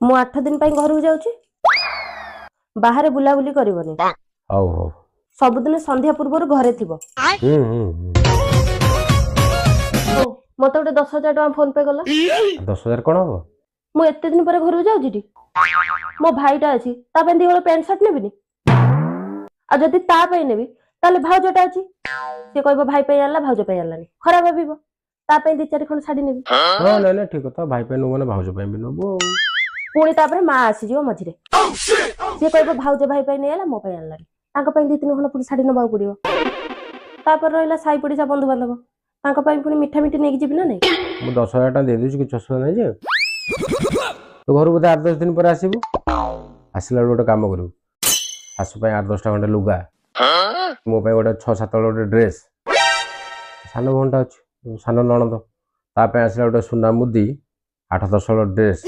ମୁଁ 8 दिन ପାଇଁ घरକୁ जाଉଛି बाहर बुलाबुली करबनी हौ हौ सबुदिन संध्या पूर्व घरे थिबो मत गोटे 10,000 टका फोन पे कला 10,000 कौन हम मु एते दिन पर घर जाऊँ मो भाईटा अच्छी दी हल पैंट सर्ट नेबिनी आ जदि नेबी ताले भाउजटा अच्छी सी कह भाई पे आला भाउज पे आलानी खराब भाव तापाई 2-4 खंड शाड़ी नेबी हां नहीं नहीं ठीक है भाई पे नु माने भाउज पे भी नबो पुणी तापर माँ आसीजिव मझिरे सी कह भाउज भाई पे नहीं आला मो पे आलानी तांको पई 2-3 खंड पुणी शाड़ी नबाक पड़ियो तापर रहिला साई पड़िसा बंधु बांधव तांको पई पुणी मिठा मिठी नेकी जिबि ना नहीं मु 10,000 टका दे दूची कि असुविधा नहीं जे तो घर बोधे 8-10 दिन पर आसीबो आसिला गोटे काम करू सासु पे 8-10 टा खंडे लुगा मो पे गोटे 6-7 गोटे ड्रेस सान भंटा अच्छी सान नणंद तापे आसिला गोटे सुना मुदी 8-10 ड्रेस